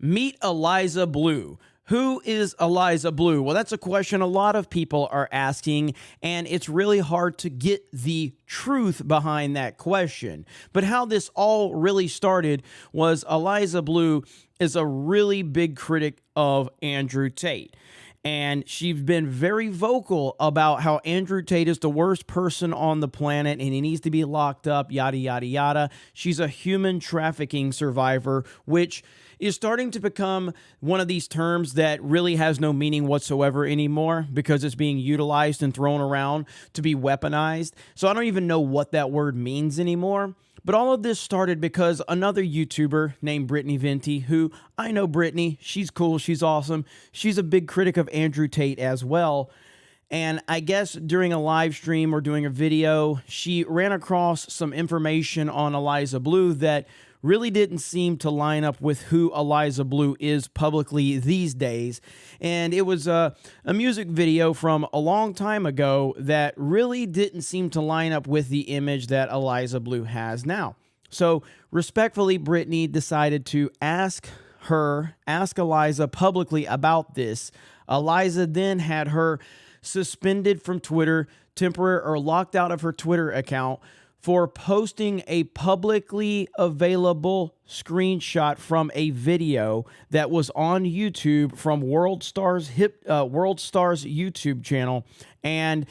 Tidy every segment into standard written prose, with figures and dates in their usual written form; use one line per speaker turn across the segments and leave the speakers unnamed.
Meet Eliza Bleu. Who is Eliza Bleu? Well, that's a question a lot of people are asking, and it's really hard to get the truth behind that question. But how this all really started was Eliza Bleu is a really big critic of Andrew Tate. And she's been very vocal about how Andrew Tate is the worst person on the planet and he needs to be locked up, yada, yada, yada. She's a human trafficking survivor, which is starting to become one of these terms that really has no meaning whatsoever anymore because it's being utilized and thrown around to be weaponized. So I don't even know what that word means anymore. But all of this started because another YouTuber named Brittany Venti, who I know Brittany, she's cool, she's awesome. She's a big critic of Andrew Tate as well. And I guess during a live stream or doing a video, she ran across some information on Eliza Bleu that really didn't seem to line up with who Eliza Bleu is publicly these days. And it was a music video from a long time ago that really didn't seem to line up with the image that Eliza Bleu has now. So respectfully, Brittany decided to ask Eliza publicly about this. Eliza then had her suspended from Twitter, temporary or locked out of her Twitter account for posting a publicly available screenshot from a video that was on YouTube from World Star's YouTube channel. And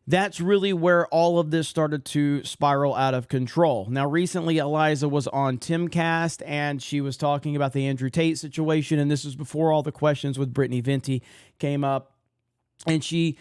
that's really where all of this started to spiral out of control. Now, recently, Eliza was on Timcast, and she was talking about the Andrew Tate situation, and this was before all the questions with Brittany Venti came up. And she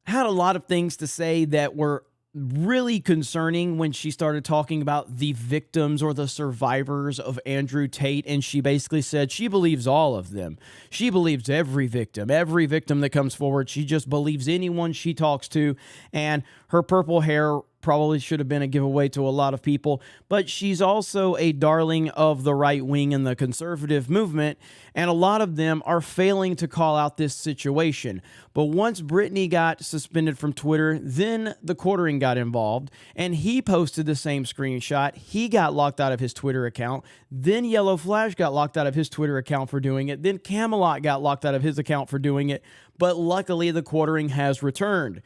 had a lot of things to say that were really concerning when she started talking about the victims or the survivors of Andrew Tate. And she basically said she believes all of them. She believes every victim that comes forward. She just believes anyone she talks to. And her purple hair probably should have been a giveaway to a lot of people, but she's also a darling of the right wing and the conservative movement, and a lot of them are failing to call out this situation. But once Brittany got suspended from Twitter, then the Quartering got involved, and he posted the same screenshot. He got locked out of his Twitter account. Then Yellow Flash got locked out of his Twitter account for doing it. Then Camelot got locked out of his account for doing it. But luckily, the Quartering has returned.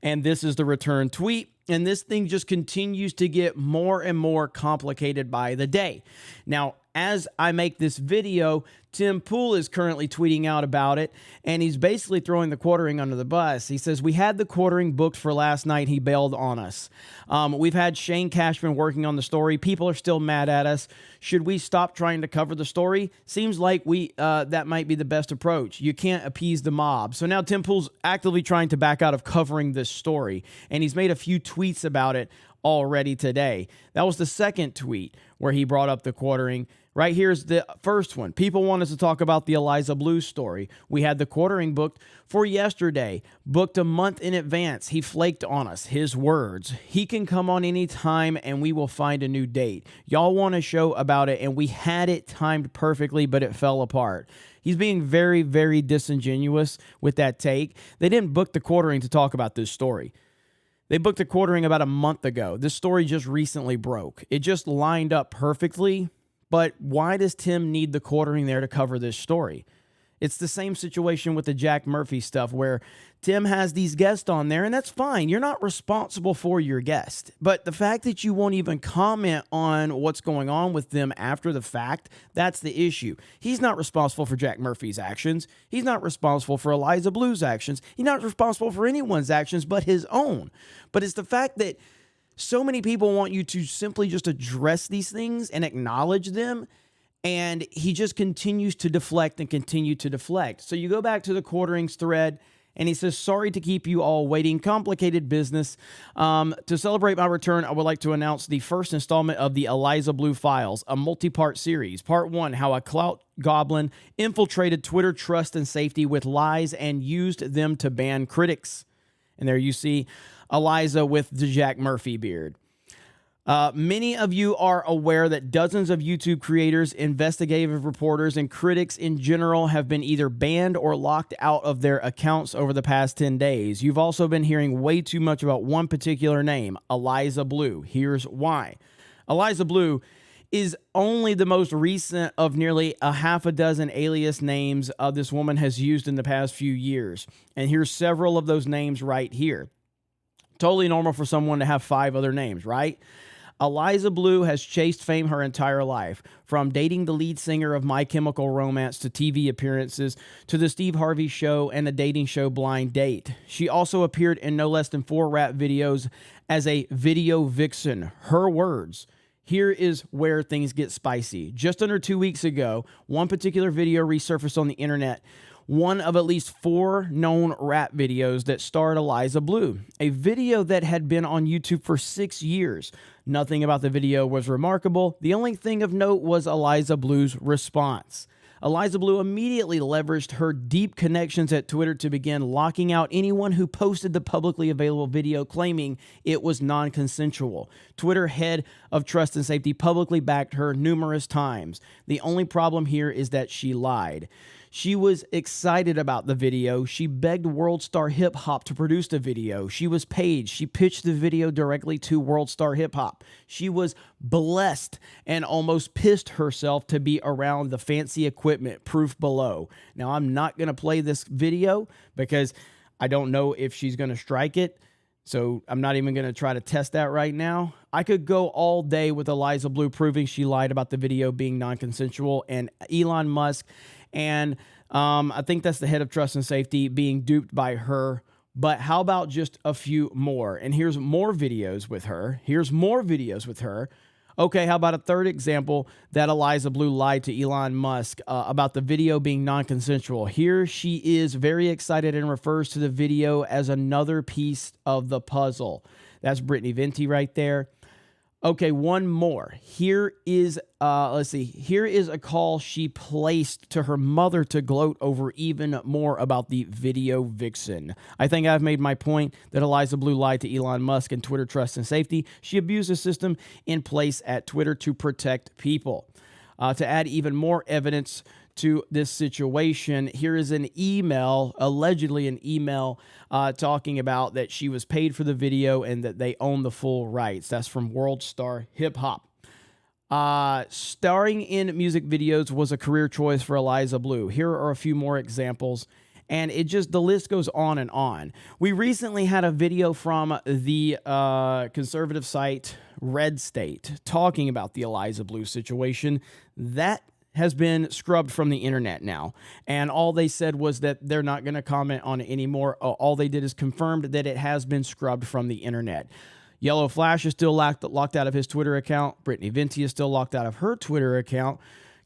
And this is the return tweet. And this thing just continues to get more and more complicated by the day. Now, as I make this video, Tim Pool is currently tweeting out about it, and he's basically throwing the Quartering under the bus. He says, "We had the Quartering booked for last night. He bailed on us. We've had Shane Cashman working on the story. People are still mad at us. Should we stop trying to cover the story? Seems like that might be the best approach. You can't appease the mob." So now Tim Pool's actively trying to back out of covering this story, and he's made a few tweets about it already today. That was the second tweet where he brought up the Quartering. Right here's the first one. People want us to talk about the Eliza Bleu story. We had the Quartering booked for yesterday, booked a month in advance. He flaked on us. His words. He can come on any time and we will find a new date. Y'all want a show about it and we had it timed perfectly, but it fell apart. He's being very, very disingenuous with that take. They didn't book the Quartering to talk about this story. They booked the Quartering about a month ago. This story just recently broke. It just lined up perfectly. But why does Tim need the Quartering there to cover this story? It's the same situation with the Jack Murphy stuff where Tim has these guests on there, and that's fine. You're not responsible for your guest. But the fact that you won't even comment on what's going on with them after the fact, that's the issue. He's not responsible for Jack Murphy's actions. He's not responsible for Eliza Bleu's actions. He's not responsible for anyone's actions but his own. But it's the fact that so many people want you to simply just address these things and acknowledge them, and he just continues to deflect and continue to deflect. So you go back to the Quartering's thread, and he says, "Sorry to keep you all waiting. Complicated business. To celebrate my return, I would like to announce the first installment of the Eliza Bleu Files, a multi-part series. Part 1, how a clout goblin infiltrated Twitter trust and safety with lies and used them to ban critics." And there you see Eliza with the Jack Murphy beard. Many of you are aware that dozens of YouTube creators, investigative reporters, and critics in general have been either banned or locked out of their accounts over the past 10 days. You've also been hearing way too much about one particular name, Eliza Bleu. Here's why. Eliza Bleu is only the most recent of nearly a half a dozen alias names this woman has used in the past few years. And here's several of those names right here. Totally normal for someone to have 5 other names, right? Eliza Bleu has chased fame her entire life, from dating the lead singer of My Chemical Romance to TV appearances to the Steve Harvey Show and the dating show Blind Date. She also appeared in no less than 4 rap videos as a video vixen. Her words. Here is where things get spicy. Just under 2 weeks ago, one particular video resurfaced on the internet, one of at least 4 known rap videos that starred Eliza Bleu, a video that had been on YouTube for 6 years. Nothing about the video was remarkable. The only thing of note was Eliza Bleu's response. Eliza Bleu immediately leveraged her deep connections at Twitter to begin locking out anyone who posted the publicly available video claiming it was non-consensual. Twitter head of Trust and Safety publicly backed her numerous times. The only problem here is that she lied. She was excited about the video. She begged World Star Hip Hop to produce the video. She was paid. She pitched the video directly to World Star Hip Hop. She was blessed and almost pissed herself to be around the fancy equipment, proof below. Now, I'm not going to play this video because I don't know if she's going to strike it. So I'm not even going to try to test that right now. I could go all day with Eliza Bleu proving she lied about the video being non-consensual, and Elon Musk and I think that's the head of Trust and Safety being duped by her. But how about just a few more? And here's more videos with her. Here's more videos with her. Okay, how about a third example that Eliza Bleu lied to Elon Musk about the video being non-consensual? Here she is very excited and refers to the video as another piece of the puzzle. That's Brittany Venti right there. Okay, one more. Here is, here is a call she placed to her mother to gloat over even more about the video vixen. I think I've made my point that Eliza Bleu lied to Elon Musk and Twitter Trust and Safety. She abused the system in place at Twitter to protect people. To add even more evidence to this situation, here is an email, allegedly an email, talking about that she was paid for the video and that they own the full rights. That's from World Star Hip Hop. Starring in music videos was a career choice for Eliza Bleu. Here are a few more examples, and the list goes on and on. We recently had a video from the conservative site Red State talking about the Eliza Bleu situation. That has been scrubbed from the internet now. And all they said was that they're not going to comment on it anymore. All they did is confirmed that it has been scrubbed from the internet. Yellow Flash is still locked out of his Twitter account. Brittany Venti is still locked out of her Twitter account.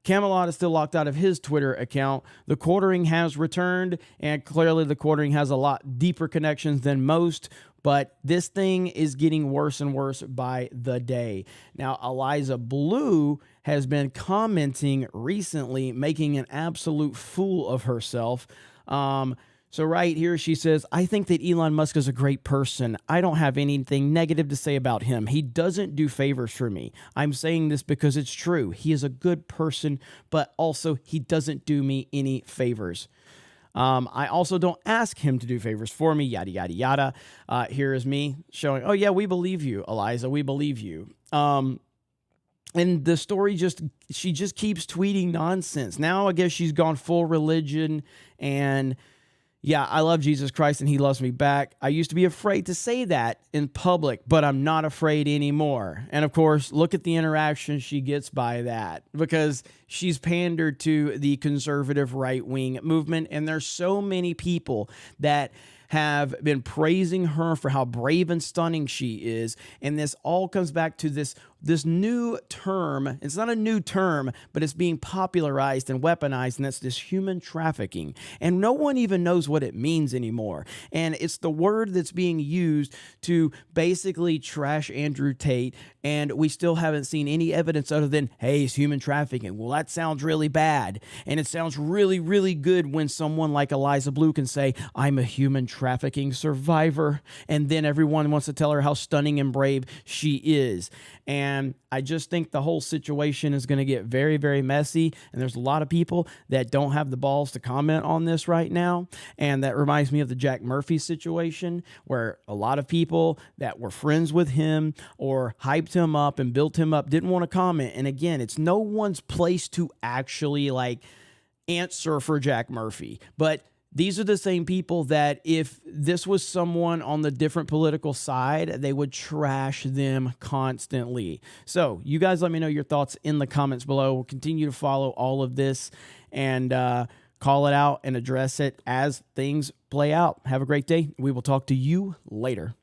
Camelot is still locked out of his Twitter account. The Quartering has returned, and clearly the Quartering has a lot deeper connections than most. But this thing is getting worse and worse by the day. Now, Eliza Bleu has been commenting recently, making an absolute fool of herself. So right here, she says, I think that Elon Musk is a great person. I don't have anything negative to say about him. He doesn't do favors for me. I'm saying this because it's true. He is a good person, but also he doesn't do me any favors. I also don't ask him to do favors for me, yada, yada, yada. Here is me showing, oh, yeah, we believe you, Eliza. We believe you. And the story she just keeps tweeting nonsense. Now I guess she's gone full religion and yeah, I love Jesus Christ and he loves me back. I used to be afraid to say that in public, but I'm not afraid anymore. And of course, look at the interaction she gets by that because she's pandered to the conservative right-wing movement. And there's so many people that have been praising her for how brave and stunning she is. And this all comes back to this new term. It's not a new term, but it's being popularized and weaponized, and that's this human trafficking. And no one even knows what it means anymore. And it's the word that's being used to basically trash Andrew Tate, and we still haven't seen any evidence other than, hey, it's human trafficking. Well, that sounds really bad. And it sounds really, really good when someone like Eliza Bleu can say, I'm a human trafficker. trafficking survivor. And then everyone wants to tell her how stunning and brave she is. And I just think the whole situation is going to get very, very messy. And there's a lot of people that don't have the balls to comment on this right now. And that reminds me of the Jack Murphy situation, where a lot of people that were friends with him or hyped him up and built him up didn't want to comment. And again, it's no one's place to actually answer for Jack Murphy. But these are the same people that if this was someone on the different political side, they would trash them constantly. So you guys let me know your thoughts in the comments below. We'll continue to follow all of this and call it out and address it as things play out. Have a great day. We will talk to you later.